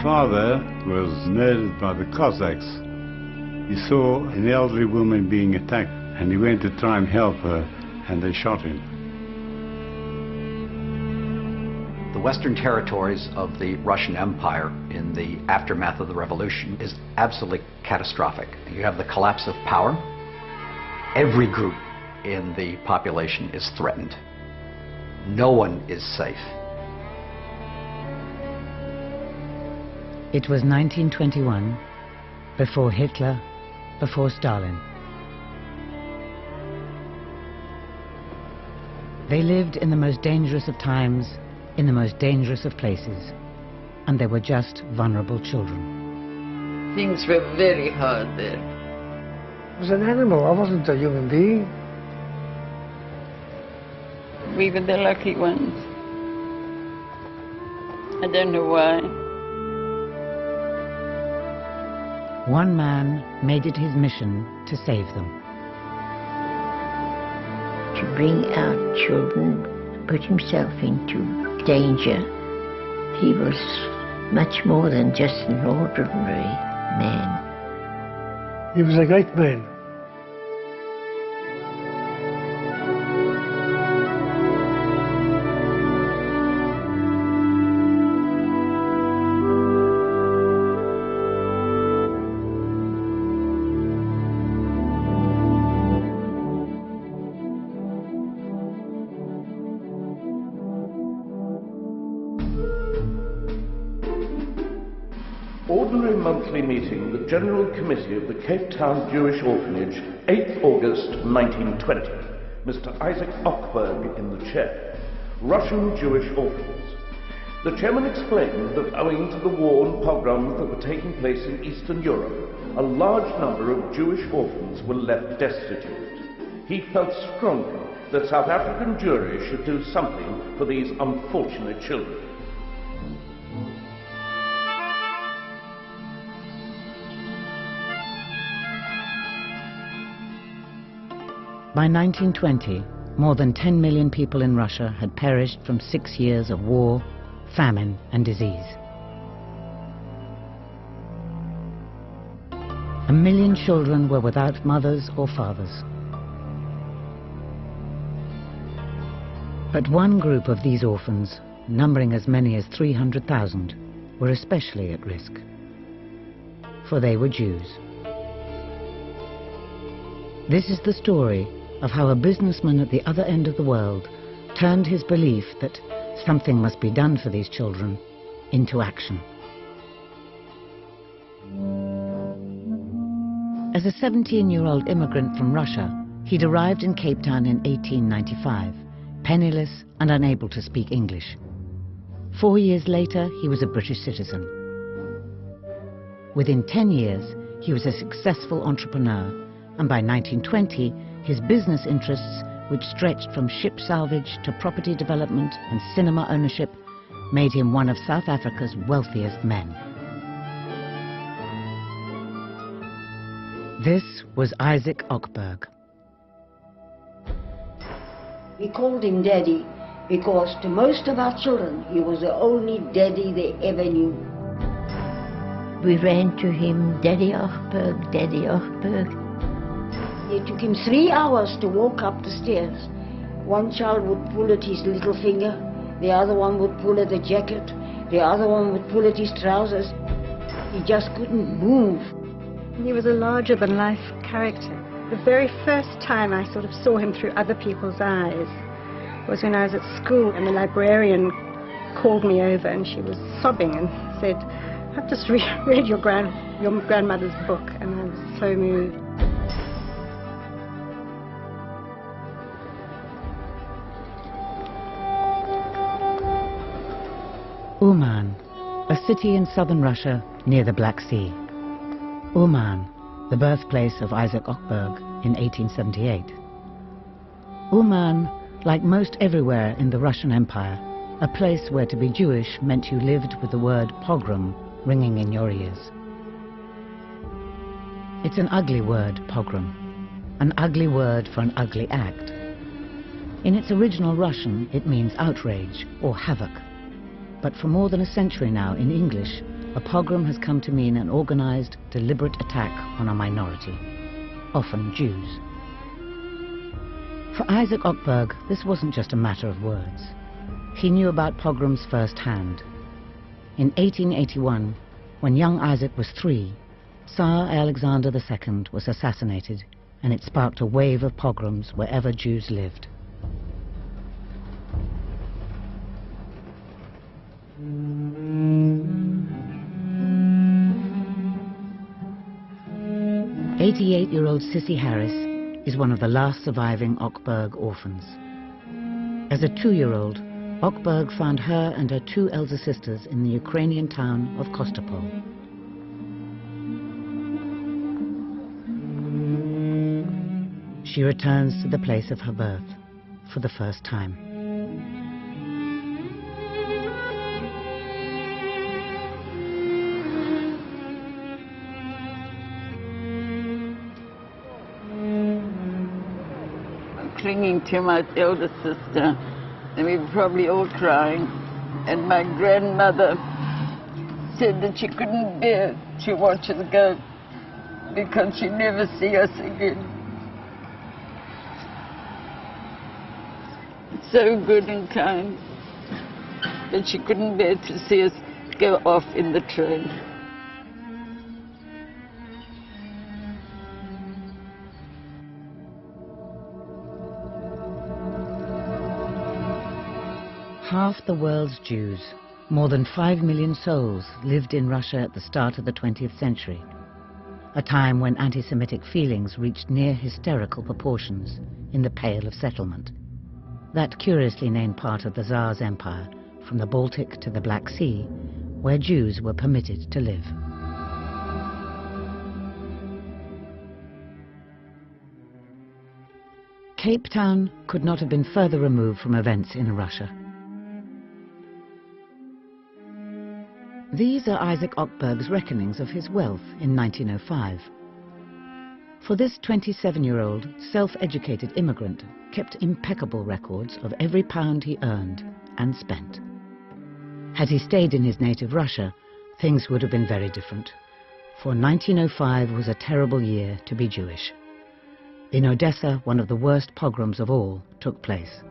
father was murdered by the Cossacks. He saw an elderly woman being attacked and he went to try and help her, and they shot him. The western territories of the Russian Empire in the aftermath of the revolution is absolutely catastrophic. You have the collapse of power. Every group in the population is threatened. No one is safe. It was 1921, before Hitler, before Stalin. They lived in the most dangerous of times, in the most dangerous of places, and they were just vulnerable children. Things were very hard there. I was an animal, I wasn't a human being. We were the lucky ones. I don't know why. One man made it his mission to save them. To bring our children, put himself into danger. He was much more than just an ordinary man. He was a great man. Ordinary monthly meeting, the General Committee of the Cape Town Jewish Orphanage, 8th August 1920. Mr. Isaac Ochberg in the chair. Russian Jewish Orphans. The chairman explained that owing to the war and pogroms that were taking place in Eastern Europe, a large number of Jewish orphans were left destitute. He felt strongly that South African Jewry should do something for these unfortunate children. By 1920, more than 10 million people in Russia had perished from 6 years of war, famine, and disease. 1 million children were without mothers or fathers. But one group of these orphans, numbering as many as 300,000, were especially at risk. For they were Jews. This is the story of how a businessman at the other end of the world turned his belief that something must be done for these children into action. As a 17-year-old immigrant from Russia, he'd arrived in Cape Town in 1895, penniless and unable to speak English. 4 years later, he was a British citizen. Within 10 years, he was a successful entrepreneur, and by 1920, his business interests, which stretched from ship salvage to property development and cinema ownership, made him one of South Africa's wealthiest men. This was Isaac Ochberg. We called him Daddy because to most of our children, he was the only daddy they ever knew. We ran to him, Daddy Ochberg, Daddy Ochberg. It took him 3 hours to walk up the stairs. One child would pull at his little finger, the other one would pull at the jacket, the other one would pull at his trousers. He just couldn't move. He was a larger-than-life character. The very first time I sort of saw him through other people's eyes was when I was at school, and the librarian called me over and she was sobbing and said, "I've just read your grandmother's book," and I was so moved. Uman, a city in southern Russia near the Black Sea. Uman, the birthplace of Isaac Ochberg in 1878. Uman, like most everywhere in the Russian Empire, a place where to be Jewish meant you lived with the word pogrom ringing in your ears. It's an ugly word, pogrom, an ugly word for an ugly act. In its original Russian, it means outrage or havoc. But for more than a century now, in English, a pogrom has come to mean an organized, deliberate attack on a minority, often Jews. For Isaac Ochberg, this wasn't just a matter of words. He knew about pogroms firsthand. In 1881, when young Isaac was 3, Tsar Alexander II was assassinated, and it sparked a wave of pogroms wherever Jews lived. "88-year-old Sissy Harris is one of the last surviving Ochberg orphans. As a 2-year-old, Ochberg found her and her 2 elder sisters in the Ukrainian town of Kostopol. She returns to the place of her birth for the first time. Clinging to my elder sister, and we were probably all crying. And my grandmother said that she couldn't bear to watch us go because she'd never see us again. So good and kind, but she couldn't bear to see us go off in the train. Half the world's Jews, more than 5 million souls, lived in Russia at the start of the 20th century, a time when anti-Semitic feelings reached near hysterical proportions in the Pale of Settlement, that curiously named part of the Tsar's empire, from the Baltic to the Black Sea, where Jews were permitted to live. Cape Town could not have been further removed from events in Russia. These are Isaac Ochberg's reckonings of his wealth in 1905. For this 27-year-old, self-educated immigrant kept impeccable records of every pound he earned and spent. Had he stayed in his native Russia, things would have been very different. For 1905 was a terrible year to be Jewish. In Odessa, one of the worst pogroms of all took place.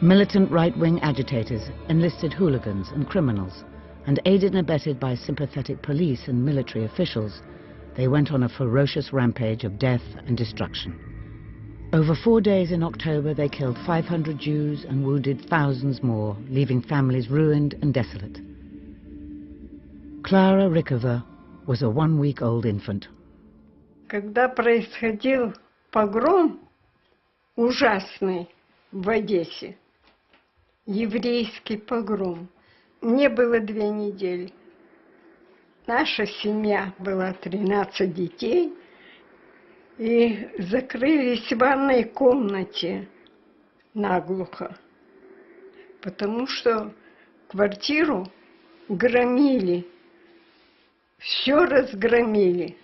Militant right-wing agitators enlisted hooligans and criminals, and aided and abetted by sympathetic police and military officials, they went on a ferocious rampage of death and destruction. Over 4 days in October, they killed 500 Jews and wounded thousands more, leaving families ruined and desolate. Clara Rikova was a 1-week-old infant. Когда происходил погром ужасный в Одессе, еврейский погром, мне было 2 недели. Наша семья была 13 детей, и закрылись в ванной комнате наглухо, потому что квартиру громили, все разгромили.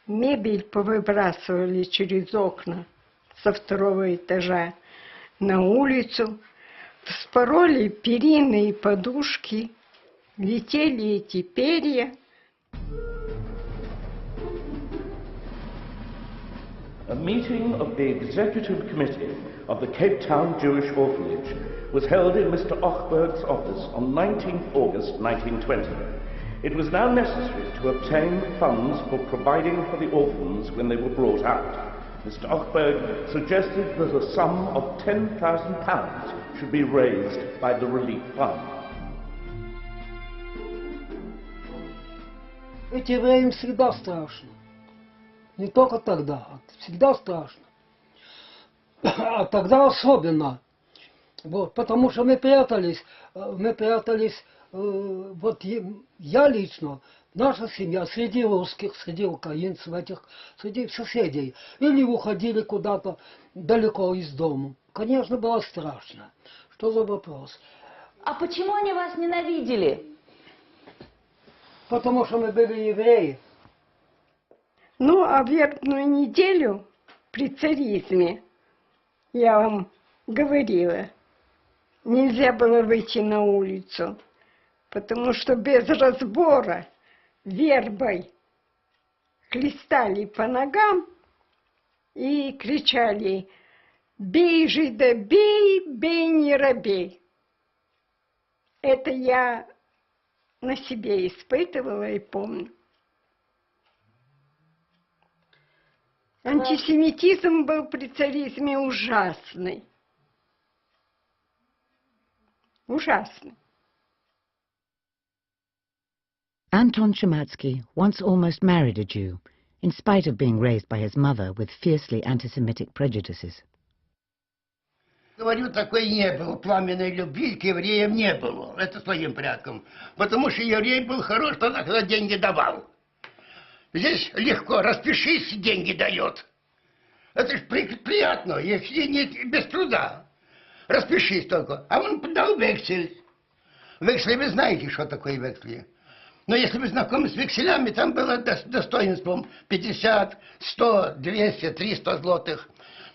Мебель повыбрасывали через окна со 2-го этажа на улицу, вспороли перины и подушки, летели эти перья. A meeting of the Executive Committee of the Cape Town Jewish Orphanage was held in Mr. Ochberg's office on 19th August 1920. It was now necessary to obtain funds for providing for the orphans when they were brought out. Mr. Ochberg suggested that a sum of £10,000 should be raised by the relief fund. Эти время всегда страшно. Не только тогда, всегда страшно. А тогда особенно. Вот, потому что мы прятались, вот я лично, наша семья, среди русских, среди украинцев, среди соседей. Или уходили куда-то далеко из дома. Конечно, было страшно. Что за вопрос? А почему они вас ненавидели? Потому что мы были евреи. Ну, а вербную неделю при царизме, я вам говорила, нельзя было выйти на улицу. потому что без разбора вербой хлестали по ногам и кричали: «Бей, жида, бей, бей, не робей». Это я на себе испытывала и помню. Антисемитизм был при царизме ужасный. Ужасный. Anton Chematsky once almost married a Jew, in spite of being raised by his mother with fiercely anti-Semitic prejudices. Говорю, такой не было. Пламенной любви к евреям не было. Это своим порядком. Потому что еврей был хорош тогда, когда деньги давал. Здесь легко. Распишись, деньги дает. Это ж приятно, если не без труда. Распишись только. А он дал вексель. Вексли, вы знаете, что такое вексли. Но если вы знакомы с векселями, там было достоинством 50, 100, 200, 300 злотых.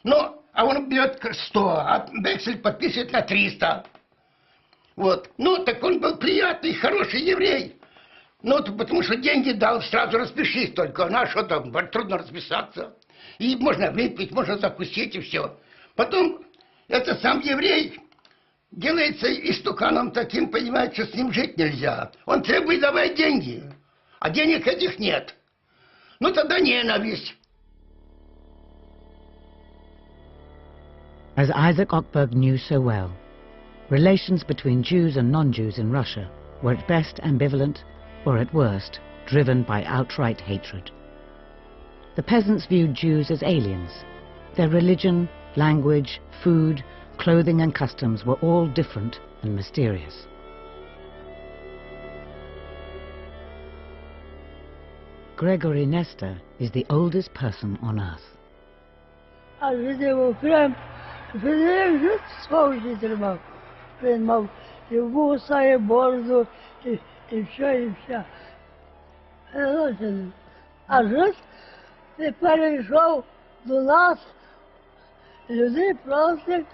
Но а он берет 100, а вексель подписывает на 300. Вот. Ну, так он был приятный, хороший еврей. Ну, потому что деньги дал, сразу распишись только. Ну, а что там, трудно расписаться. И можно выпить, можно закусить, и все. Потом этот сам еврей делается истуканом таким, понимаете, что с ним жить нельзя. Он требует давать деньги, а денег этих нет. Ну, тогда ненависть. As Isaac Ochberg knew so well, relations between Jews and non-Jews in Russia were at best ambivalent, or at worst, driven by outright hatred. The peasants viewed Jews as aliens. Their religion, language, food, clothing and customs were all different and mysterious. Gregory Nestor is the oldest person on earth. Ти перейшов до нас, люди просять,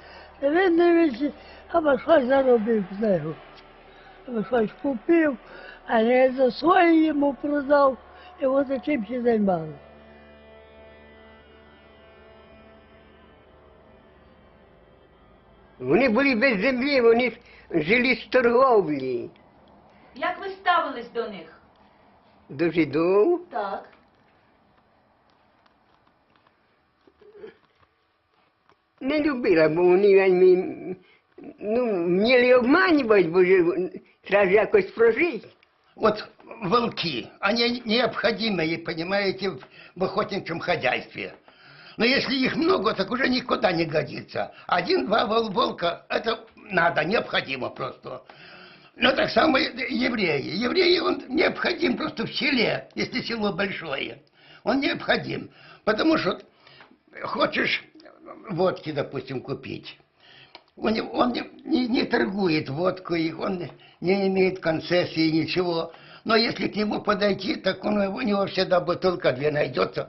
він не або щось заробив з нього, або щось купив, а не за своє йому продав, і от таким ще займали. Вони були без землі, вони жили з торговлі. Як ви ставились до них? До жидів? Так. Не любила, бо вони вміли обманювати, бо треба якось прожити. Вот волки, они необходимые, понимаете, в охотничьем хозяйстве. Но если их много, так уже никуда не годится. Один-два волка, это надо, необходимо просто. Но так само евреи. Евреи, он необходим просто в селе, если село большое. Он необходим, потому что хочешь водки, допустим, купить. Он не торгует водкой, он не имеет концессии, ничего. Но если к нему подойти, так у него всегда бутылка две найдется.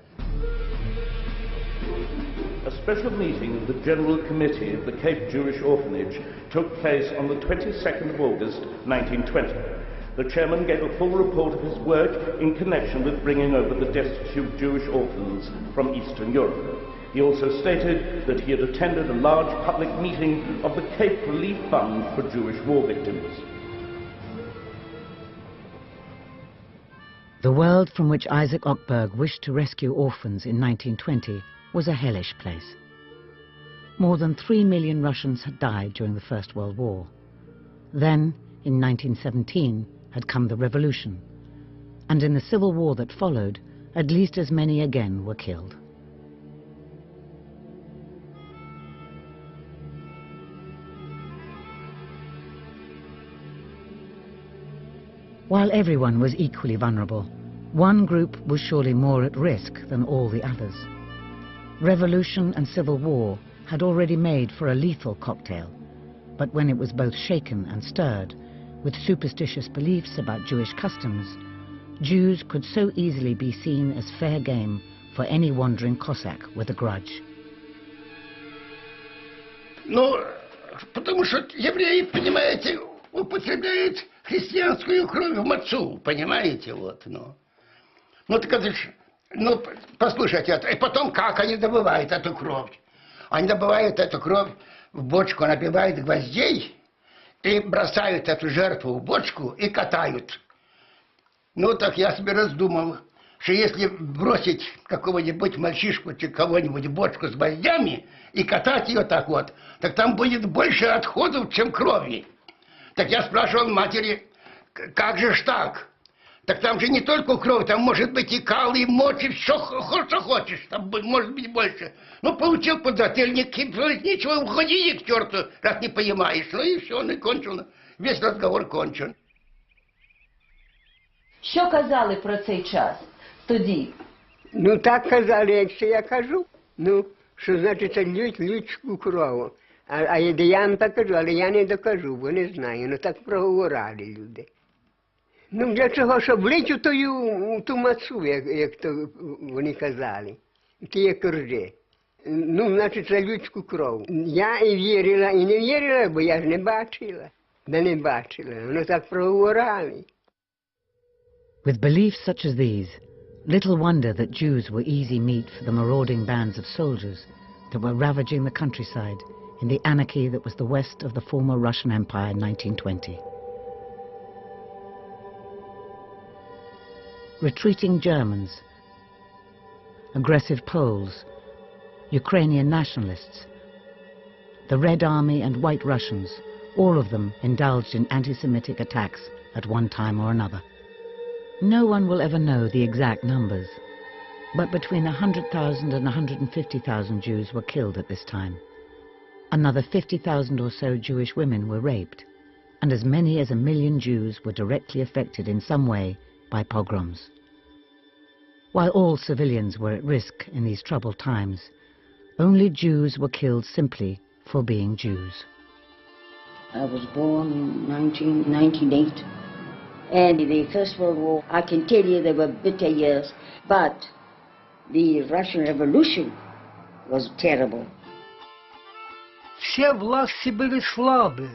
A special meeting of the General Committee of the Cape Jewish Orphanage took place on the 22nd of August 1920. The chairman gave a full report of his work in connection with bringing over the destitute Jewish orphans from Eastern Europe. He also stated that he had attended a large public meeting of the Cape Relief Fund for Jewish war victims. The world from which Isaac Ochberg wished to rescue orphans in 1920 was a hellish place. More than 3 million Russians had died during the First World War. Then, in 1917, had come the revolution, and in the civil war that followed, at least as many again were killed. While everyone was equally vulnerable, one group was surely more at risk than all the others. Revolution and civil war had already made for a lethal cocktail, but when it was both shaken and stirred, with superstitious beliefs about Jewish customs, Jews could so easily be seen as fair game for any wandering Cossack with a grudge. Ну, потому что евреи, понимаете, употребляют христианскую кровь в мацу, понимаете, вот, ну. Ну, так это ж, ну, послушайте, и потом как они добывают эту кровь? Они добывают эту кровь в бочку, набивают гвоздей и бросают эту жертву в бочку и катают. Ну, так я себе раздумал, что если бросить какого-нибудь мальчишку или кого-нибудь в бочку с гвоздями и катать ее так вот, так там будет больше отходов, чем крови. Так я спрашивал матери, как же ж так? Так там же не только кровь, там может быть и кал, и мочь, и все, что хочешь, там может быть больше. Ну, получил подзатыльник, ничего, уходи к черту, раз не понимаешь. Ну и все, он и кончил, весь разговор кончен. Що казали про цей час тоді? Ну так казали, якщо я кажу. Ну, що значить лють людську кров. А я вам так кажу, але я не докажу, бо не знаю. Ну так проговорали люди. Ну для чого, щоб влить у ту мацу, як то вони казали. Ті коржі. Ну, значить, за людську кров. Я і вірила, і не вірила, бо я ж не бачила. Да не бачила. Воно так проговорали. With beliefs such as these, little wonder that Jews were easy meat for the marauding bands of soldiers that were ravaging the countryside in the anarchy that was the west of the former Russian Empire in 1920. Retreating Germans, aggressive Poles, Ukrainian nationalists, the Red Army and White Russians, all of them indulged in anti-Semitic attacks at one time or another. No one will ever know the exact numbers, but between 100,000 and 150,000 Jews were killed at this time. Another 50,000 or so Jewish women were raped, and as many as 1 million Jews were directly affected in some way by pogroms. While all civilians were at risk in these troubled times, only Jews were killed simply for being Jews. I was born in 1908. And in the First World War, I can tell you they were bitter years, but the Russian Revolution was terrible. Все власти были слабые.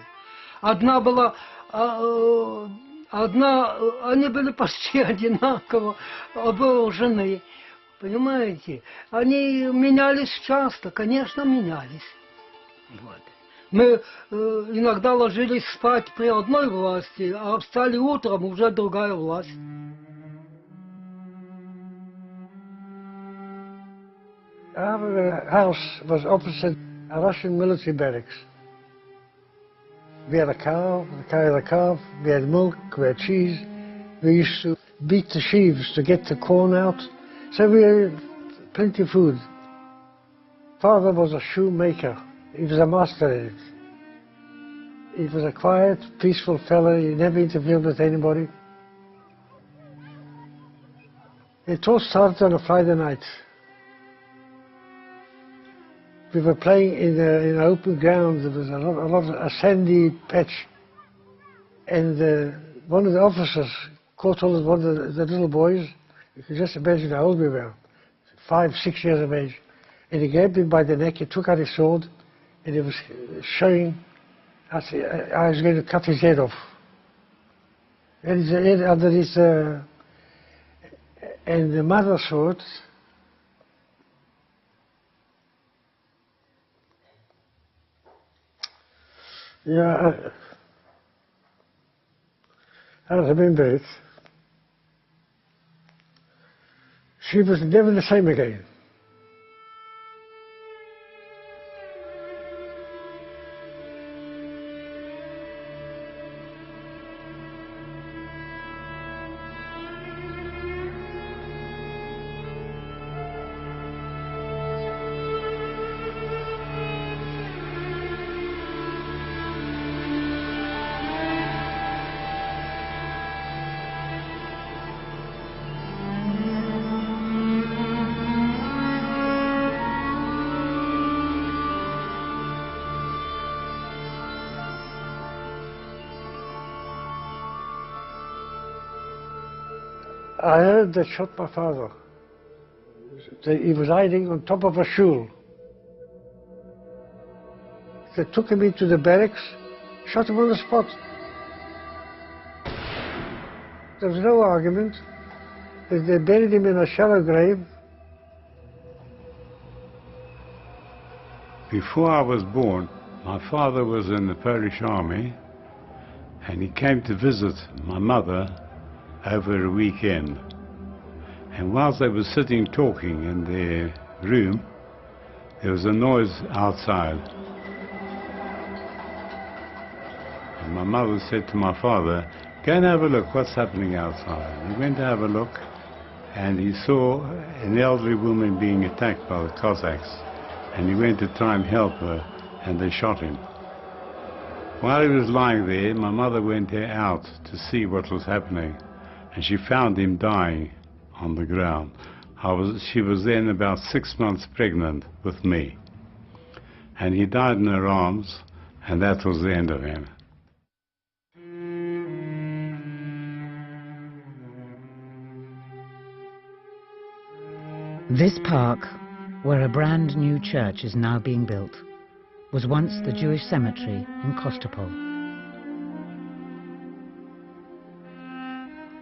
Одна была, они были почти одинаково вооружены. Понимаете? Они менялись часто, конечно, менялись. Вот. Мы иногда ложились спать при одной власти, а встали утром, уже другая власть. Our house was opposite a Russian military barracks. We had a cow, the calf, we had milk, we had cheese. We used to beat the sheaves to get the corn out, so we had plenty of food. Father was a shoemaker. He was a master at it. He was a quiet, peaceful fellow. He never interfered with anybody. It all started on a Friday night. We were playing in an open ground. There was a sandy patch. And one of the officers caught hold of one of the little boys. You can just imagine how old we were, 5, 6 years of age. And he grabbed him by the neck, he took out his sword, and he was showing us I was going to cut his head off. And his head under his... and the mother saw it. Yeah, I remember it. She was never the same again. I heard they shot my father. He was hiding on top of a shul. They took him into the barracks, shot him on the spot. There was no argument. They buried him in a shallow grave. Before I was born, my father was in the Polish army, and he came to visit my mother over a weekend. And whilst they were sitting talking in their room, there was a noise outside. And my mother said to my father, "Go and have a look, what's happening outside?" He went to have a look, and he saw an elderly woman being attacked by the Cossacks, and he went to try and help her, and they shot him. While he was lying there, my mother went out to see what was happening, and she found him dying on the ground. She was then about 6 months pregnant with me, and he died in her arms, and that was the end of him. This park, where a brand new church is now being built, was once the Jewish cemetery in Kostopol.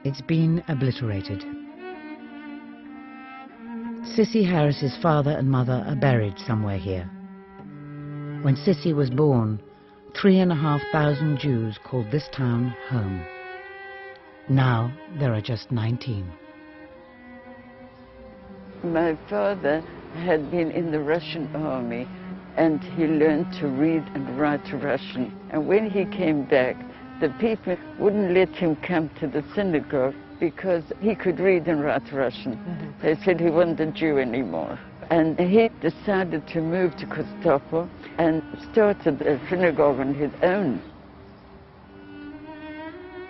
It's been obliterated. Sissy Harris's father and mother are buried somewhere here. When Sissy was born, 3,500 Jews called this town home. Now there are just 19. My father had been in the Russian army, and he learned to read and write Russian. And when he came back, the people wouldn't let him come to the synagogue because he could read and write Russian. They said he wasn't a Jew anymore. And he decided to move to Kostopol and started a synagogue on his own.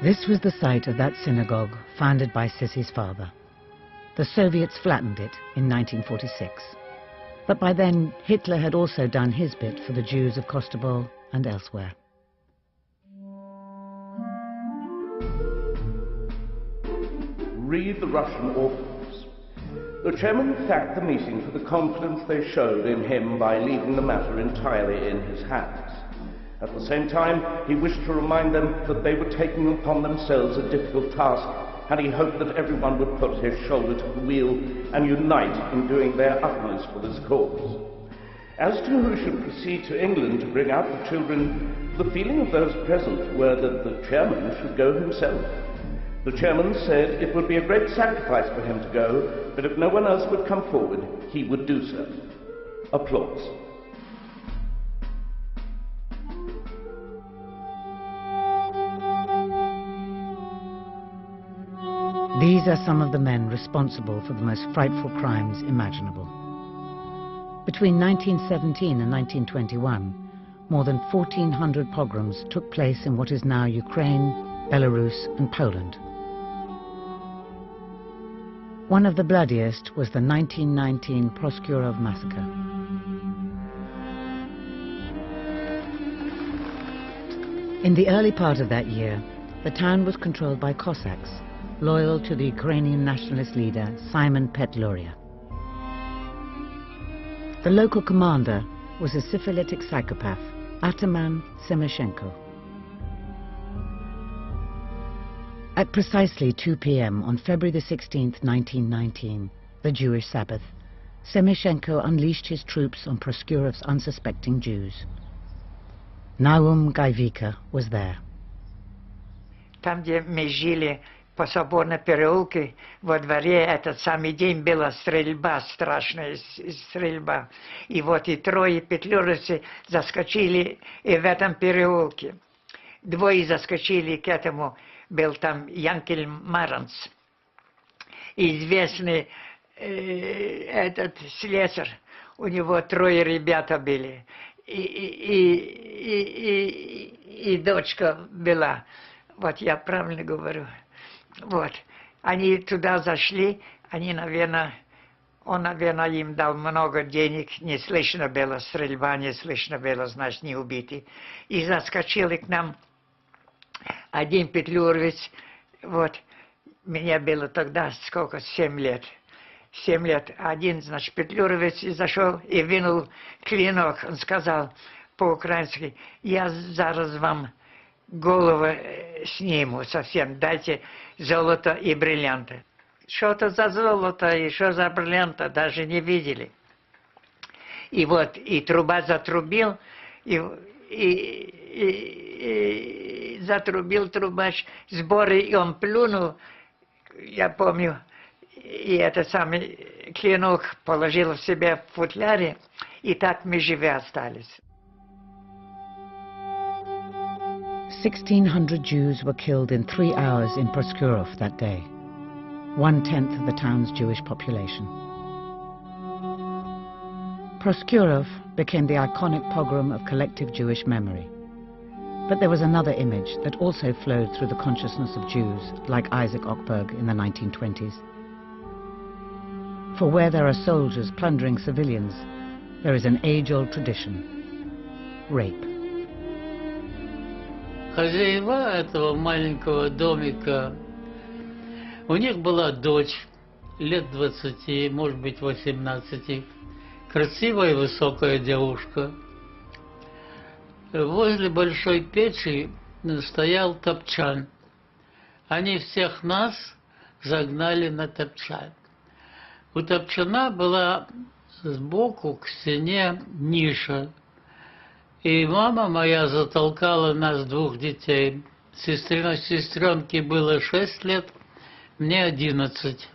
This was the site of that synagogue founded by Sissy's father. The Soviets flattened it in 1946. But by then, Hitler had also done his bit for the Jews of Kostopol and elsewhere. Read the Russian Orphans. The chairman thanked the meeting for the confidence they showed in him by leaving the matter entirely in his hands. At the same time, he wished to remind them that they were taking upon themselves a difficult task, and he hoped that everyone would put his shoulder to the wheel and unite in doing their utmost for this cause. As to who should proceed to England to bring out the children, the feeling of those present were that the chairman should go himself. The chairman said it would be a great sacrifice for him to go, but if no one else would come forward, he would do so. Applause. These are some of the men responsible for the most frightful crimes imaginable. Between 1917 and 1921, more than 1,400 pogroms took place in what is now Ukraine, Belarus and Poland. One of the bloodiest was the 1919 Pogrom massacre. In the early part of that year, the town was controlled by Cossacks, loyal to the Ukrainian nationalist leader Simon Petluria. The local commander was a syphilitic psychopath, Ataman Semyshenko. At precisely 2 p.m. on February the 16th, 1919, the Jewish Sabbath, Semyshenko unleashed his troops on Proskurov's unsuspecting Jews. Naum Gajvika was there. Там, где мы жили, по Соборной переулке, во дворе этот самый день была стрельба, страшная стрельба. И вот и трое петлюровцы заскочили и в этом переулке. Двое заскочили к этому, был там Янкель Маранц, известный этот слесарь, у него трое ребята были, и дочка была. Вот я правильно говорю. Вот. Они туда зашли, они, наверное, он, наверное, им дал много денег, не слышно было стрельба, не слышно было, значит, не убиты. И заскочили к нам один петлюровец, вот, мне было тогда сколько, 7 лет. 7 лет. Один, значит, петлюровец зашел и вынул клинок. Он сказал по-украински: я зараз вам голову сниму совсем, дайте золото и бриллианты. Что это за золото и что за бриллианты, даже не видели. И вот, и труба затрубил, и затрубил трубач сборы, и он плюнул, я помню, и этот самый клинок положил в себя в футляре, и так мы живы остались. 1,600 Jews were killed in 3 hours in Proskurov that day, 1/10 of the town's Jewish population. Proskurov became the iconic pogrom of collective Jewish memory. But there was another image that also flowed through the consciousness of Jews, like Isaac Ochberg in the 1920s. For where there are soldiers plundering civilians, there is an age-old tradition: rape. Хозяева этого маленького домика, у них была дочь лет 20, может быть 18, красивая высокая девушка. Возле большой печи стоял топчан. Они всех нас загнали на топчан. У топчана была сбоку к стене ниша. И мама моя затолкала нас, 2 детей. Сестренке было 6 лет, мне 11.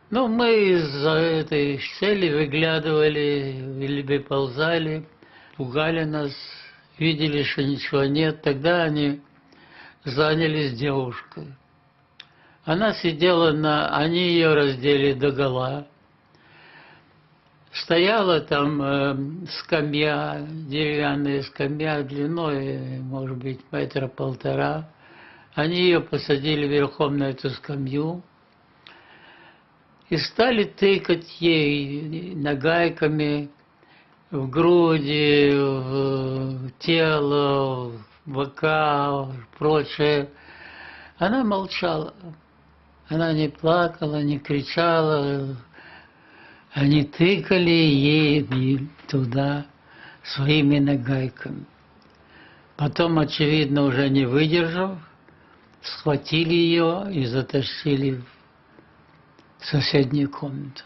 Ну, мы из-за этой щели выглядывали или выползали, пугали нас, видели, что ничего нет. Тогда они занялись девушкой. Она сидела они ее раздели догола. Стояла там скамья, деревянная скамья длиной, может быть, 1,5 метра. Они ее посадили верхом на эту скамью и стали тыкать ей нагайками в груди, в тело, в бока, прочее. Она молчала. Она не плакала, не кричала. Они тыкали ей туда своими нагайками. Потом, очевидно, уже не выдержав, схватили ее и затащили в соседнюю комнату.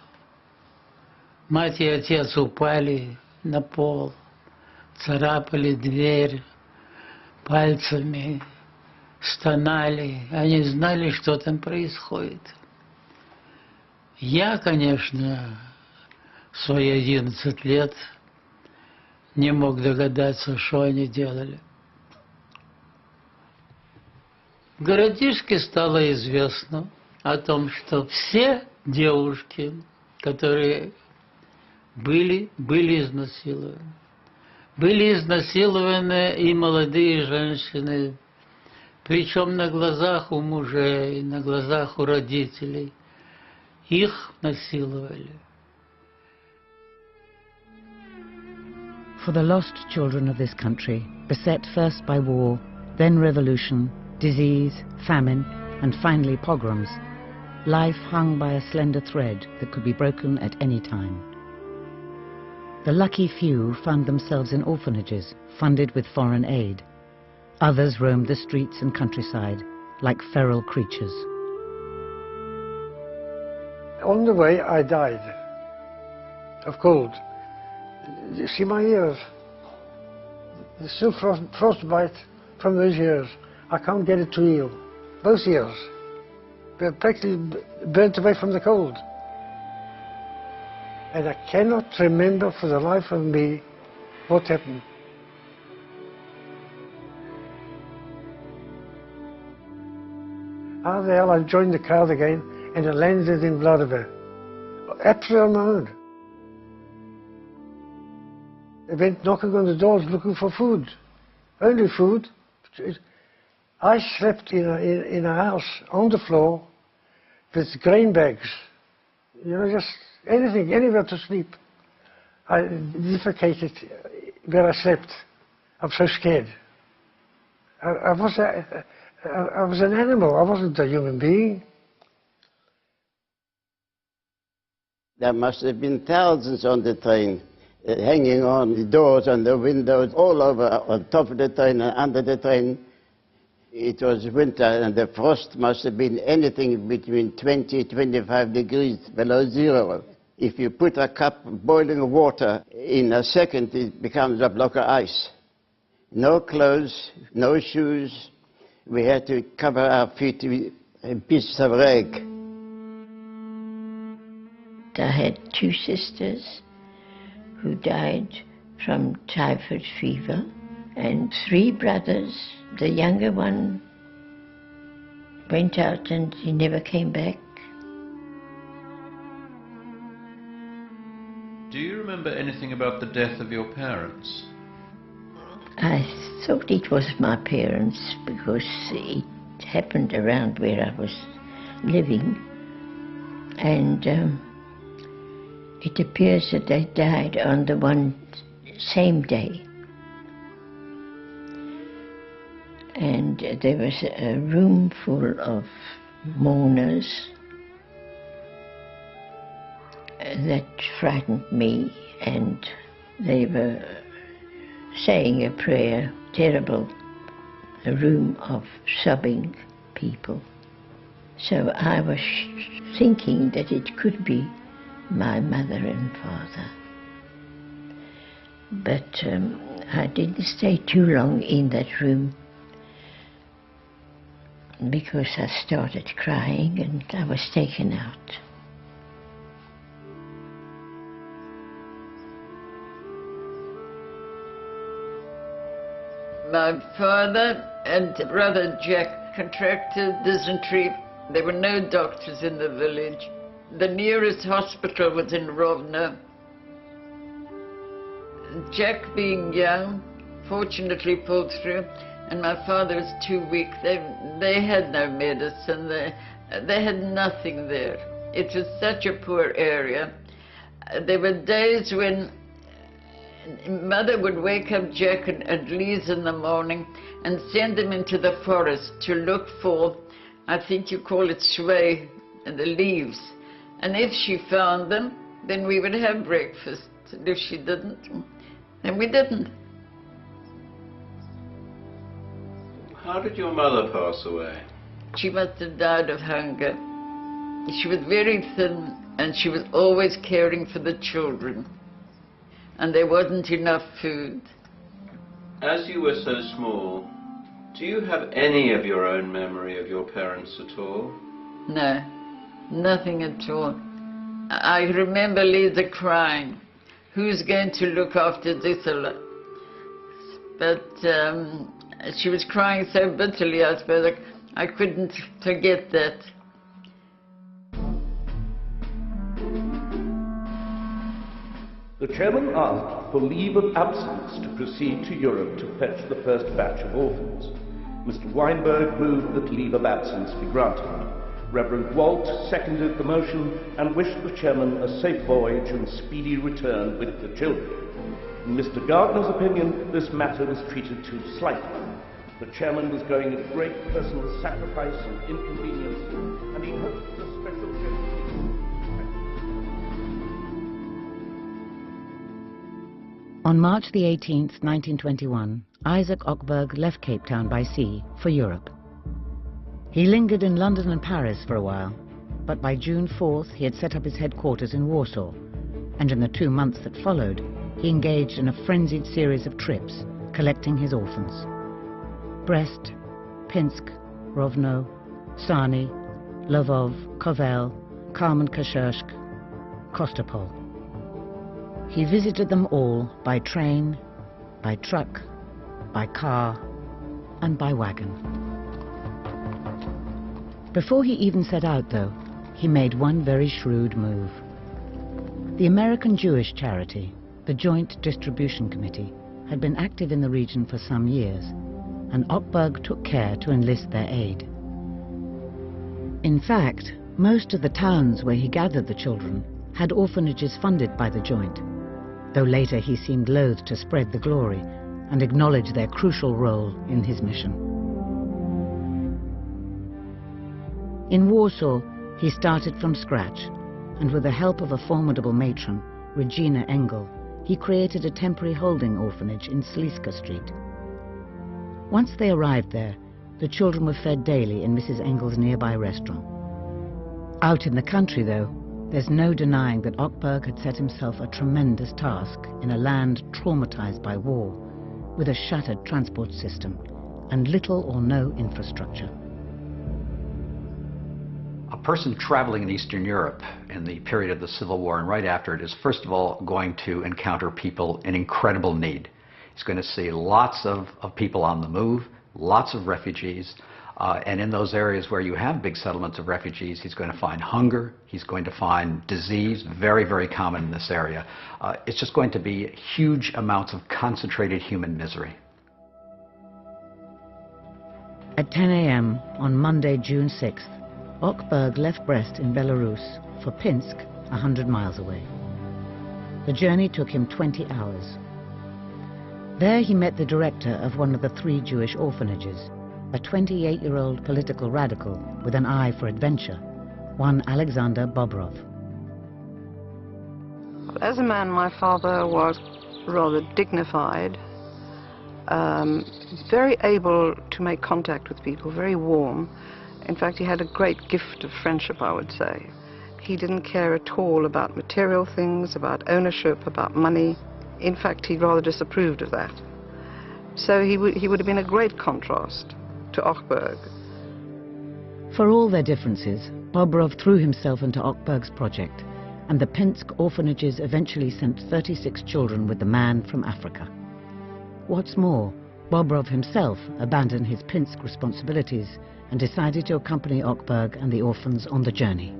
Мать и отец упали на пол, царапали дверь пальцами, стонали. Они знали, что там происходит. Я, конечно, в свои 11 лет не мог догадаться, что они делали. В городишке стало известно о том, что все девушки, которые были изнасилованы. Были изнасилованы и молодые женщины, причем на глазах у мужей, на глазах у родителей. Их насиловали. For the lost children of this country, beset first by war, then revolution, disease, famine, and finally pogroms, life hung by a slender thread that could be broken at any time. The lucky few found themselves in orphanages, funded with foreign aid. Others roamed the streets and countryside like feral creatures. On the way, I died of cold. You see my ears? There's still frostbite from those ears. I can't get it to heal. Both ears. They're practically burnt away from the cold. And I cannot remember for the life of me what happened. How the hell I joined the crowd again and I landed in Vladimir. Absolutely on my own. I went knocking on the doors looking for food. Only food. I slept in a house on the floor with grain bags. You know, just anything, anywhere to sleep. I defecated where I slept. I'm so scared. I was an animal. I wasn't a human being. There must have been thousands on the train, hanging on the doors and the windows, all over, on top of the train and under the train. It was winter and the frost must have been anything between 20, 25 degrees below zero. If you put a cup of boiling water in a second, it becomes a block of ice. No clothes, no shoes. We had to cover our feet with a piece of rag. I had 2 sisters who died from typhoid fever and 3 brothers. The younger one went out and he never came back. Do you remember anything about the death of your parents? I thought it was my parents because it happened around where I was living, and it appears that they died on the same day. And there was a room full of mourners. That frightened me, and they were saying a prayer, terrible, a room of sobbing people. So I was thinking that it could be my mother and father. But I didn't stay too long in that room because I started crying and I was taken out. My father and brother Jack contracted dysentery. There were no doctors in the village. The nearest hospital was in Rovno. Jack, being young, fortunately pulled through, and my father was too weak. They had no medicine. They had nothing there. It was such a poor area. There were days when Mother would wake up Jack and Lise in the morning and send them into the forest to look for, I think you call it sway, the leaves. And if she found them, then we would have breakfast. And if she didn't, then we didn't. How did your mother pass away? She must have died of hunger. She was very thin, and she was always caring for the children. And there wasn't enough food. As you were so small, do you have any of your own memory of your parents at all? No, nothing at all. I remember Lisa crying, who's going to look after Gisela? But she was crying so bitterly, I suppose I couldn't forget that. The chairman asked for leave of absence to proceed to Europe to fetch the first batch of orphans. Mr. Weinberg moved that leave of absence be granted. Reverend Walt seconded the motion and wished the chairman a safe voyage and speedy return with the children. In Mr. Gardner's opinion, this matter was treated too slightly. The chairman was going at great personal sacrifice and inconvenience, and he hoped the special gentleman. On March the 18th, 1921, Isaac Ochberg left Cape Town by sea for Europe. He lingered in London and Paris for a while, but by June 4th he had set up his headquarters in Warsaw, and in the 2 months that followed, he engaged in a frenzied series of trips, collecting his orphans. Brest, Pinsk, Rovno, Sani, Lvov, Kovel, Kamenka-Shirsk, Kostopol. He visited them all by train, by truck, by car, and by wagon. Before he even set out, though, he made one very shrewd move. The American Jewish charity, the Joint Distribution Committee, had been active in the region for some years, and Ochberg took care to enlist their aid. In fact, most of the towns where he gathered the children had orphanages funded by the Joint, though later he seemed loath to spread the glory and acknowledge their crucial role in his mission. In Warsaw, he started from scratch, and with the help of a formidable matron, Regina Engel, he created a temporary holding orphanage in Sliska Street. Once they arrived there, the children were fed daily in Mrs. Engel's nearby restaurant. Out in the country, though, there's no denying that Ochberg had set himself a tremendous task in a land traumatized by war, with a shattered transport system and little or no infrastructure. A person traveling in Eastern Europe in the period of the Civil War and right after it is first of all going to encounter people in incredible need. He's going to see lots of people on the move, lots of refugees, and in those areas where you have big settlements of refugees, he's going to find hunger, he's going to find disease, very, very common in this area. It's just going to be huge amounts of concentrated human misery. At 10 a.m. on Monday, June 6th, Ochberg left Brest in Belarus for Pinsk, 100 miles away. The journey took him 20 hours. There he met the director of one of the 3 Jewish orphanages, a 28-year-old political radical with an eye for adventure, one Alexander Bobrov. As a man, my father was rather dignified, very able to make contact with people, very warm. In fact, he had a great gift of friendship, I would say. He didn't care at all about material things, about ownership, about money. In fact, he rather disapproved of that. So he would have been a great contrast to Ochberg. For all their differences, Bobrov threw himself into Ochberg's project, and the Pinsk orphanages eventually sent 36 children with the man from Africa. What's more, Bobrov himself abandoned his Pinsk responsibilities and decided to accompany Ochberg and the orphans on the journey.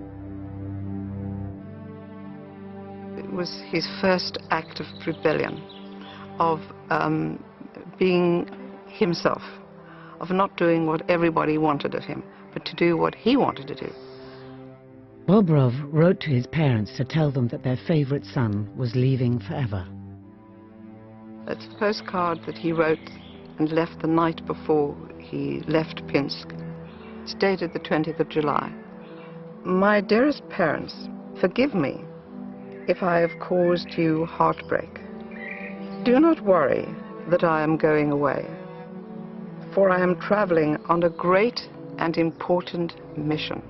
It was his first act of rebellion, of being himself, of not doing what everybody wanted of him, but to do what he wanted to do. Bobrov wrote to his parents to tell them that their favorite son was leaving forever. It's a postcard that he wrote and left the night before he left Pinsk. It's dated the 20th of July. My dearest parents, forgive me if I have caused you heartbreak. Do not worry that I am going away, for I am traveling on a great and important mission.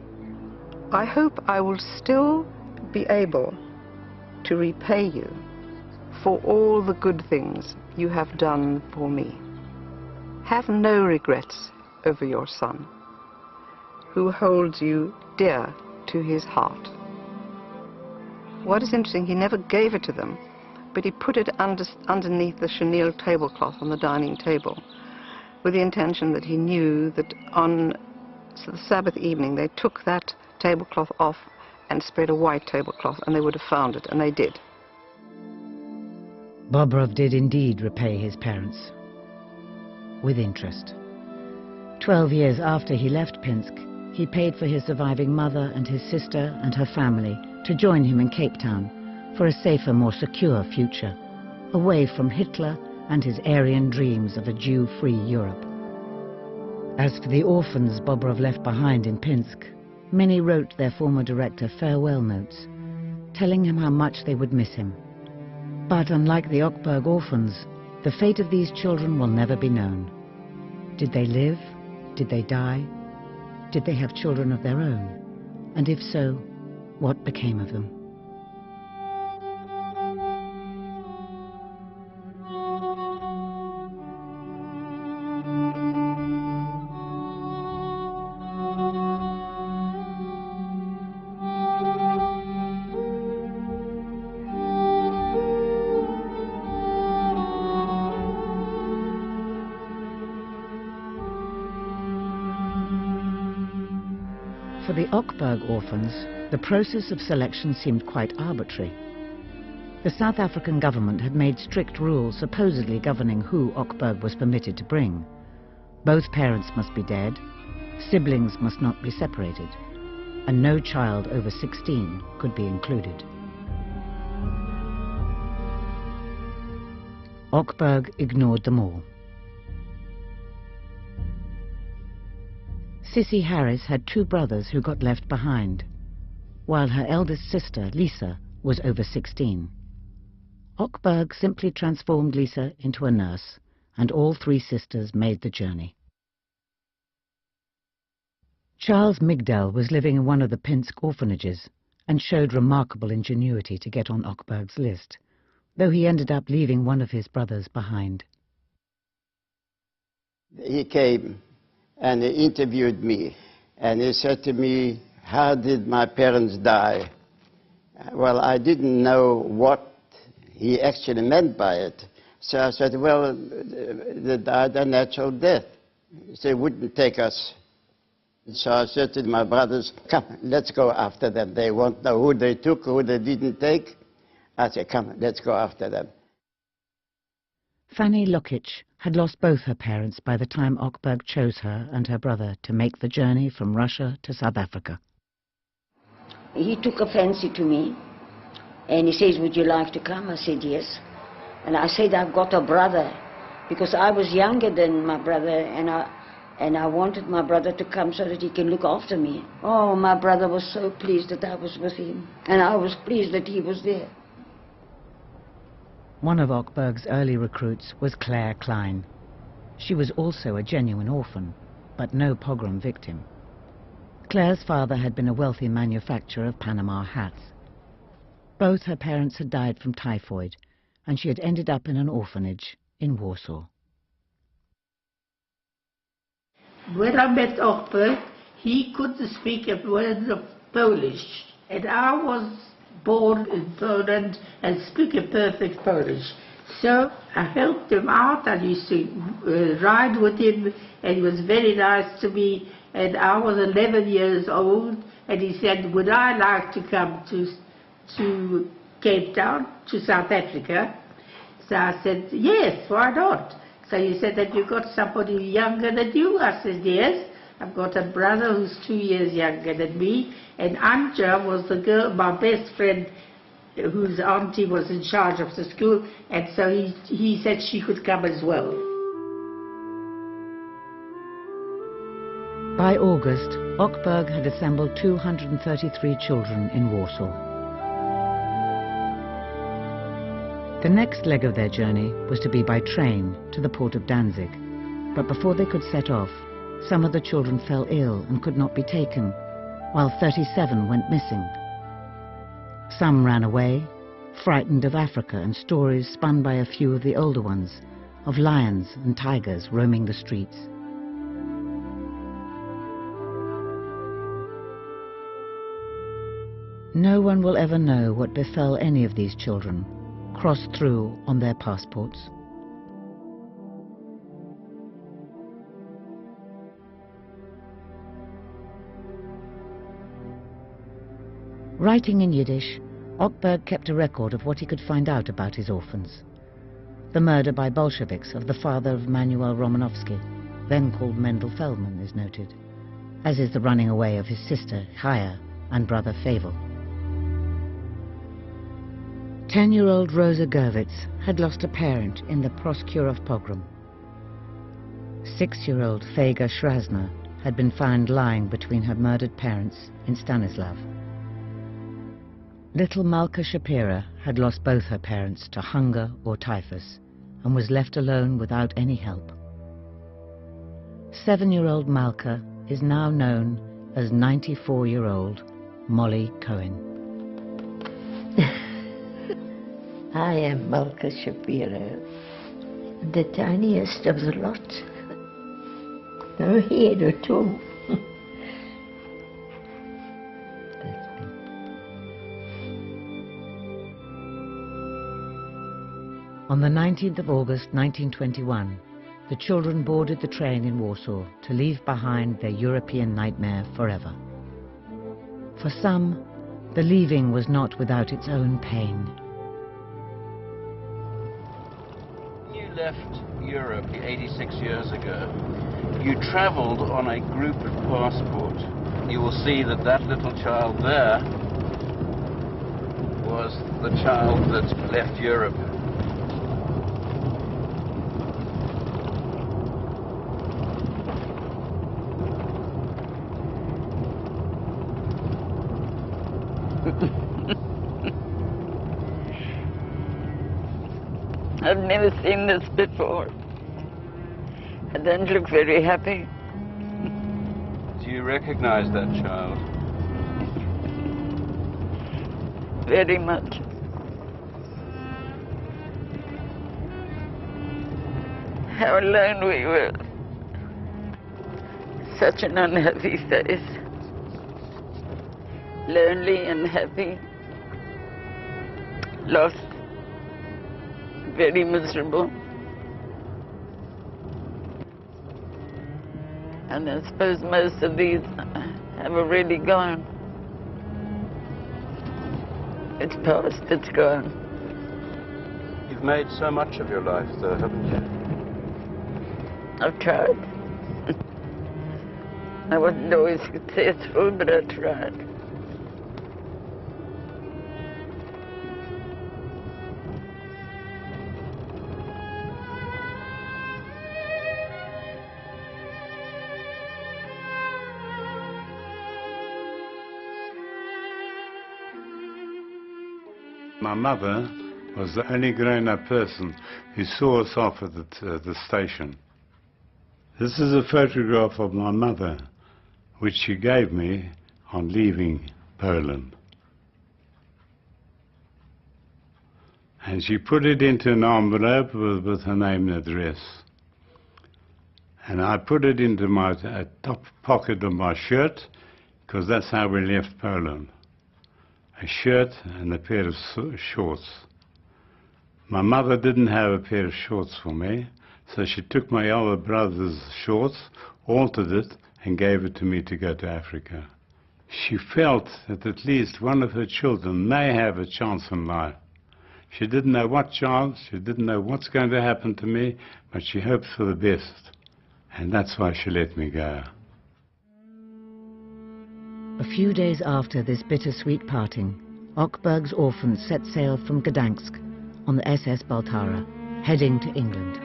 I hope I will still be able to repay you for all the good things you have done for me. Have no regrets over your son, who holds you dear to his heart. What is interesting, he never gave it to them, but he put it underneath the chenille tablecloth on the dining table, with the intention that he knew that on the Sabbath evening they took that tablecloth off and spread a white tablecloth, and they would have found it, and they did. Bobrov did indeed repay his parents, with interest. 12 years after he left Pinsk, he paid for his surviving mother and his sister and her family to join him in Cape Town for a safer, more secure future, away from Hitler and his Aryan dreams of a Jew-free Europe. As for the orphans Bobrov left behind in Pinsk, many wrote their former director farewell notes, telling him how much they would miss him. But unlike the Ochberg orphans, the fate of these children will never be known. Did they live? Did they die? Did they have children of their own? And if so, what became of them? For the Ochberg orphans, the process of selection seemed quite arbitrary. The South African government had made strict rules supposedly governing who Ochberg was permitted to bring. Both parents must be dead, siblings must not be separated, and no child over 16 could be included. Ochberg ignored them all. Sissy Harris had 2 brothers who got left behind, while her eldest sister, Lisa, was over 16. Ochberg simply transformed Lisa into a nurse, and all 3 sisters made the journey. Charles Migdal was living in one of the Pinsk orphanages and showed remarkable ingenuity to get on Ochberg's list, though he ended up leaving one of his brothers behind. He came and he interviewed me, and he said to me, "How did my parents die?" Well, I didn't know what he actually meant by it. So I said, well, they died a natural death. They wouldn't take us. So I said to my brothers, "Come, let's go after them. They won't know who they took, who they didn't take." I said, "Come, let's go after them." Fanny Lokic had lost both her parents by the time Ochberg chose her and her brother to make the journey from Russia to South Africa. He took a fancy to me, and he says, "Would you like to come?" I said, "Yes." And I said, "I've got a brother," because I was younger than my brother, and I wanted my brother to come so that he can look after me. Oh, my brother was so pleased that I was with him, and I was pleased that he was there. One of Ochberg's early recruits was Claire Klein. She was also a genuine orphan, but no pogrom victim. Claire's father had been a wealthy manufacturer of Panama hats. Both her parents had died from typhoid, and she had ended up in an orphanage in Warsaw. When I met Ochberg, he couldn't speak a word of Polish, and I was born in Poland and speak a perfect Polish. So I helped him out. I used to ride with him, and he was very nice to me. And I was 11 years old, and he said, "Would I like to come to Cape Town, to South Africa?" So I said, "Yes, why not?" So he said, "Have you got somebody younger than you?" I said, "Yes, I've got a brother who's 2 years younger than me." And Anja was the girl, my best friend, whose auntie was in charge of the school, and so he said she could come as well. By August, Ochberg had assembled 233 children in Warsaw. The next leg of their journey was to be by train to the port of Danzig, but before they could set off, some of the children fell ill and could not be taken, while 37 went missing. Some ran away, frightened of Africa and stories spun by a few of the older ones, of lions and tigers roaming the streets. No one will ever know what befell any of these children, crossed through on their passports. Writing in Yiddish, Ochberg kept a record of what he could find out about his orphans. The murder by Bolsheviks of the father of Manuel Romanovsky, then called Mendel Feldman, is noted, as is the running away of his sister, Chaya, and brother Feivel. 10-year-old Rosa Gerwitz had lost a parent in the Proskурov pogrom. 6-year-old Fega Shrasner had been found lying between her murdered parents in Stanislav. Little Malka Shapira had lost both her parents to hunger or typhus and was left alone without any help. 7-year-old Malka is now known as 94-year-old Molly Cohen. I am Malka Shapiro, the tiniest of the lot. No head or toe. On the 19th of August 1921, the children boarded the train in Warsaw to leave behind their European nightmare forever. For some, the leaving was not without its own pain. You left Europe 86 years ago. You traveled on a group passport. You will see that that little child there was the child that left Europe. I've never seen this before. I don't look very happy. Do Do you recognize that child? Very much. How alone we were. Such an unhappy face. Lonely and happy. Lost. Very miserable. And I suppose most of these have already gone. It's past, it's gone. You've made so much of your life, though, haven't you? I've tried. I wasn't always successful, but I tried. My mother was the only grown-up person who saw us off at the station. This is a photograph of my mother, which she gave me on leaving Poland. And she put it into an envelope with her name and address. And I put it into my top pocket of my shirt, because that's how we left Poland. A shirt and a pair of shorts. My mother didn't have a pair of shorts for me, so she took my older brother's shorts, altered it, and gave it to me to go to Africa. She felt that at least one of her children may have a chance in life. She didn't know what chance, she didn't know what's going to happen to me, but she hoped for the best. And that's why she let me go. A few days after this bittersweet parting, Ochberg's orphans set sail from Gdansk on the SS Baltara, heading to England.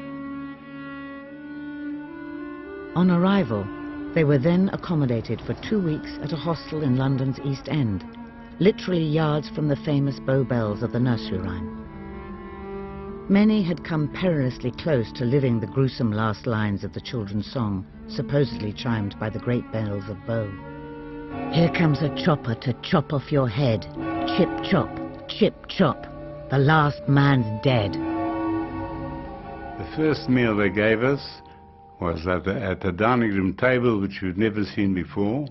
On arrival, they were then accommodated for 2 weeks at a hostel in London's East End, literally yards from the famous Bow Bells of the nursery rhyme. Many had come perilously close to living the gruesome last lines of the children's song, supposedly chimed by the great bells of Bow. Here comes a chopper to chop off your head. Chip chop, chip chop, the last man's dead. The first meal they gave us was at the dining room table, which we'd never seen before.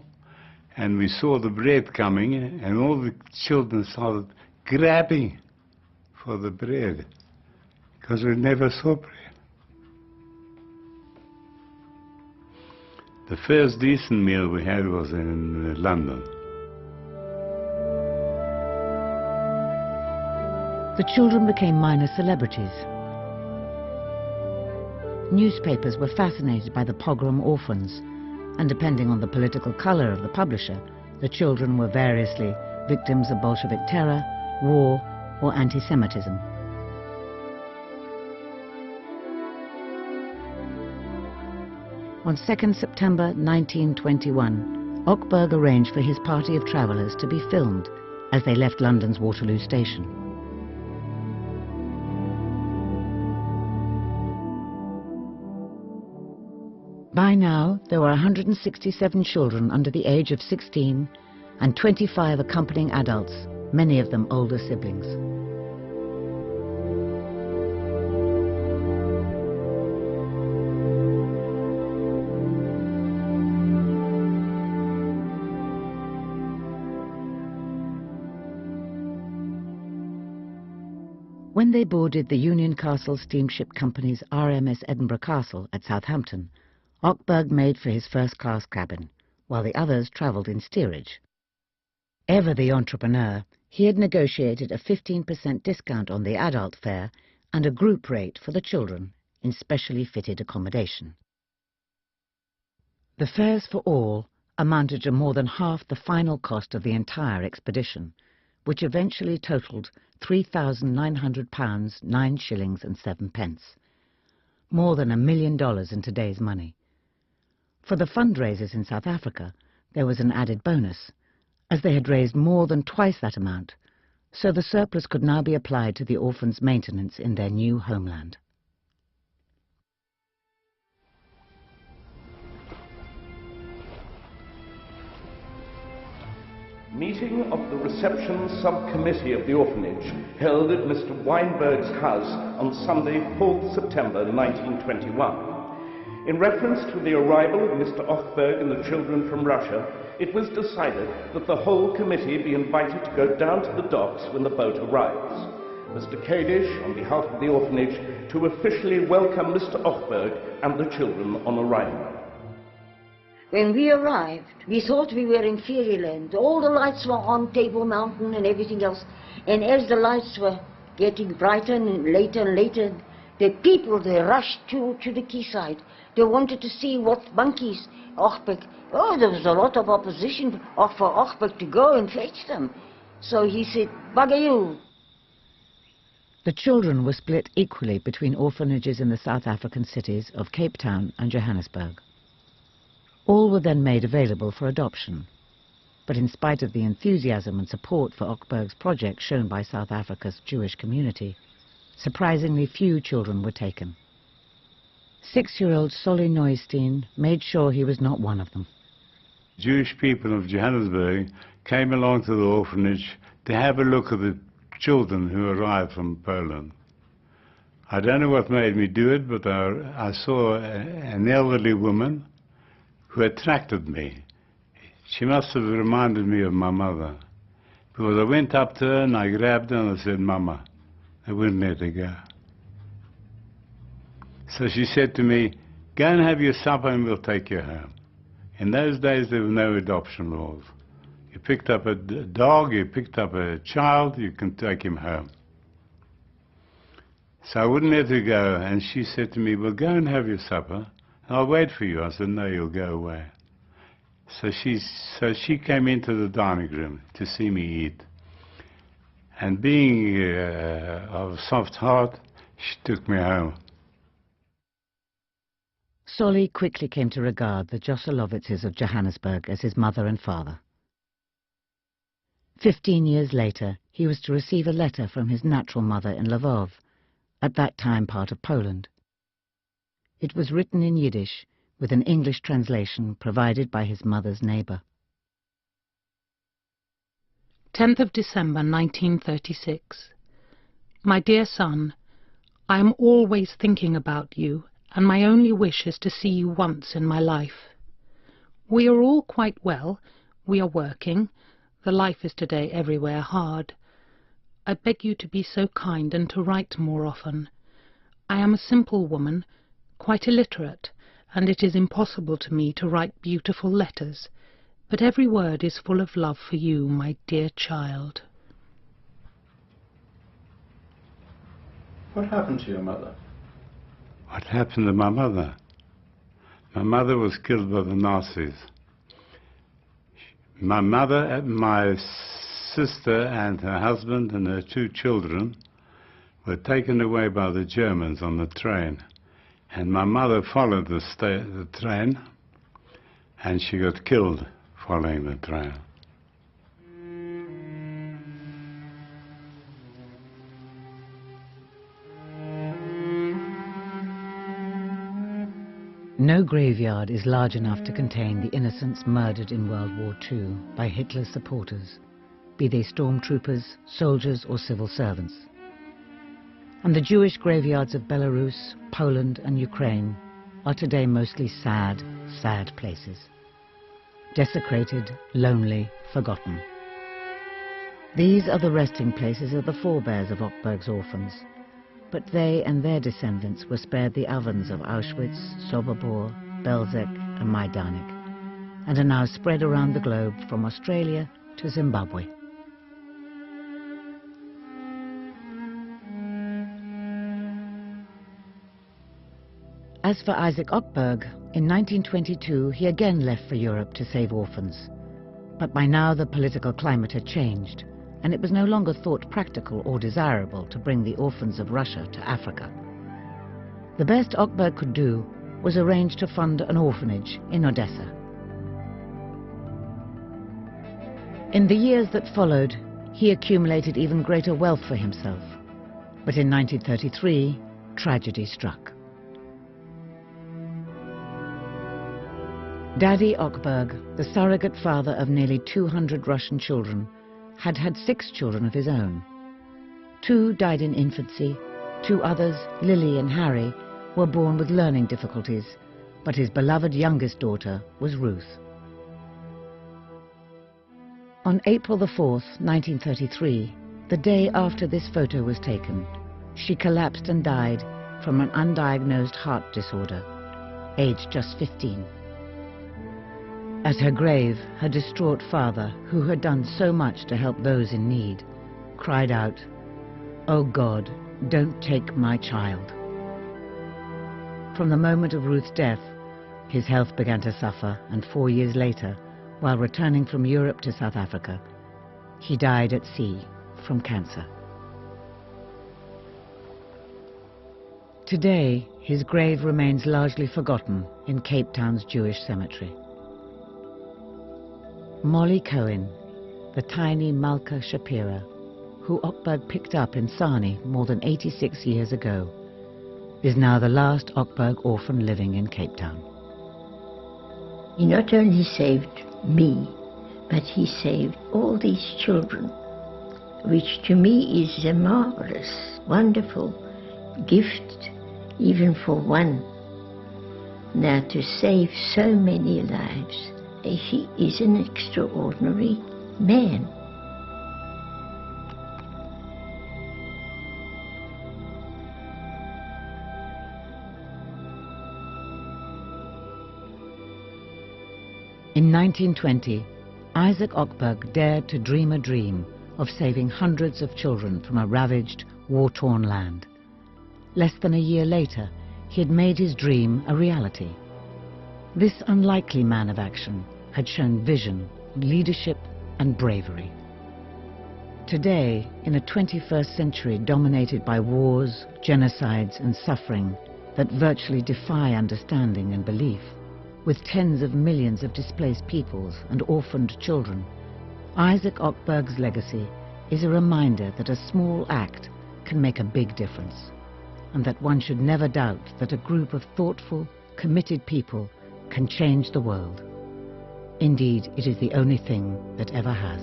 And we saw the bread coming, and all the children started grabbing for the bread, because we never saw bread. The first decent meal we had was in London. The children became minor celebrities. Newspapers were fascinated by the Pogrom Orphans, and depending on the political color of the publisher, the children were variously victims of Bolshevik terror, war, or anti-Semitism. On 2nd September 1921, Ochberg arranged for his party of travellers to be filmed as they left London's Waterloo Station. By now, there were 167 children under the age of 16 and 25 accompanying adults, many of them older siblings. When they boarded the Union Castle Steamship Company's RMS Edinburgh Castle at Southampton, Ochberg made for his first-class cabin, while the others travelled in steerage. Ever the entrepreneur, he had negotiated a 15% discount on the adult fare and a group rate for the children in specially fitted accommodation. The fares for all amounted to more than half the final cost of the entire expedition, which eventually totalled £3,900, 9 shillings and 7 pence. More than $1 million in today's money. For the fundraisers in South Africa, there was an added bonus, as they had raised more than twice that amount, so the surplus could now be applied to the orphans' maintenance in their new homeland. Meeting of the reception subcommittee of the orphanage held at Mr. Weinberg's house on Sunday, 4th September 1921. In reference to the arrival of Mr. Ochberg and the children from Russia, it was decided that the whole committee be invited to go down to the docks when the boat arrives. Mr. Kadish, on behalf of the orphanage, to officially welcome Mr. Ochberg and the children on arrival. When we arrived, we thought we were in fairyland. All the lights were on Table Mountain and everything else. And as the lights were getting brighter and later, the people, they rushed to the quayside. They wanted to see what monkeys, Ochberg. Oh, there was a lot of opposition for Ochberg to go and fetch them. So he said, bugger you. The children were split equally between orphanages in the South African cities of Cape Town and Johannesburg. All were then made available for adoption. But in spite of the enthusiasm and support for Ochberg's project shown by South Africa's Jewish community, surprisingly few children were taken. 6-year-old Solly Neustein made sure he was not one of them. Jewish people of Johannesburg came along to the orphanage to have a look at the children who arrived from Poland. I don't know what made me do it, but I saw an elderly woman who attracted me. She must have reminded me of my mother, because I went up to her and I grabbed her and I said, Mama. I wouldn't let her go. So she said to me, go and have your supper and we'll take you home. In those days there were no adoption laws. You picked up a dog, you picked up a child, you can take him home. So I wouldn't let her go, and she said to me, well, go and have your supper. I'll wait for you. I said, no, you'll go away. So she came into the dining room to see me eat. And being of a soft heart, she took me home. Solly quickly came to regard the Josolowitzes of Johannesburg as his mother and father. 15 years later, he was to receive a letter from his natural mother in Lvov, at that time part of Poland. It was written in Yiddish, with an English translation provided by his mother's neighbour. 10th of December 1936. My dear son, I am always thinking about you, and my only wish is to see you once in my life. We are all quite well. We are working. The life is today everywhere hard. I beg you to be so kind and to write more often. I am a simple woman, quite illiterate, and it is impossible to me to write beautiful letters, but every word is full of love for you, my dear child. What happened to your mother? What happened to my mother? My mother was killed by the Nazis. My mother, my sister and her husband and her 2 children were taken away by the Germans on the train. And my mother followed the train, and she got killed following the train. No graveyard is large enough to contain the innocents murdered in World War II by Hitler's supporters, be they stormtroopers, soldiers or civil servants. And the Jewish graveyards of Belarus, Poland and Ukraine are today mostly sad, sad places. Desecrated, lonely, forgotten. These are the resting places of the forebears of Ochberg's orphans, but they and their descendants were spared the ovens of Auschwitz, Sobibor, Belzec and Majdanek, and are now spread around the globe from Australia to Zimbabwe. As for Isaac Ochberg, in 1922 he again left for Europe to save orphans. But by now the political climate had changed, and it was no longer thought practical or desirable to bring the orphans of Russia to Africa. The best Ochberg could do was arrange to fund an orphanage in Odessa. In the years that followed, he accumulated even greater wealth for himself. But in 1933, tragedy struck. Daddy Ochberg, the surrogate father of nearly 200 Russian children, had had 6 children of his own. 2 died in infancy, 2 others, Lily and Harry, were born with learning difficulties, but his beloved youngest daughter was Ruth. On April the 4th, 1933, the day after this photo was taken, she collapsed and died from an undiagnosed heart disorder, aged just 15. At her grave, her distraught father, who had done so much to help those in need, cried out, "Oh God, don't take my child." From the moment of Ruth's death, his health began to suffer, and 4 years later, while returning from Europe to South Africa, he died at sea from cancer. Today, his grave remains largely forgotten in Cape Town's Jewish cemetery. Molly Cohen, the tiny Malka Shapira, who Ochberg picked up in Sani more than 86 years ago, is now the last Ochberg orphan living in Cape Town. He not only saved me, but he saved all these children, which to me is a marvelous, wonderful gift, even for one. Now to save so many lives, he is an extraordinary man. In 1920, Isaac Ochberg dared to dream a dream of saving hundreds of children from a ravaged, war-torn land. Less than a year later, he had made his dream a reality. This unlikely man of action had shown vision, leadership, and bravery. Today, in a 21st century dominated by wars, genocides, and suffering that virtually defy understanding and belief, with tens of millions of displaced peoples and orphaned children, Isaac Ochberg's legacy is a reminder that a small act can make a big difference, and that one should never doubt that a group of thoughtful, committed people can change the world. Indeed, it is the only thing that ever has.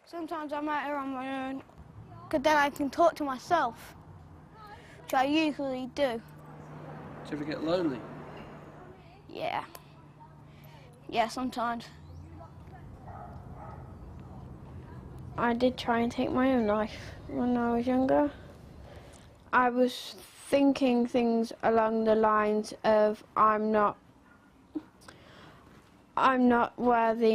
Sometimes I'm out here on my own, because then I can talk to myself, which I usually do. Do you ever get lonely? Yeah. Yeah, sometimes. I did try and take my own life when I was younger. I was thinking things along the lines of I'm not worthy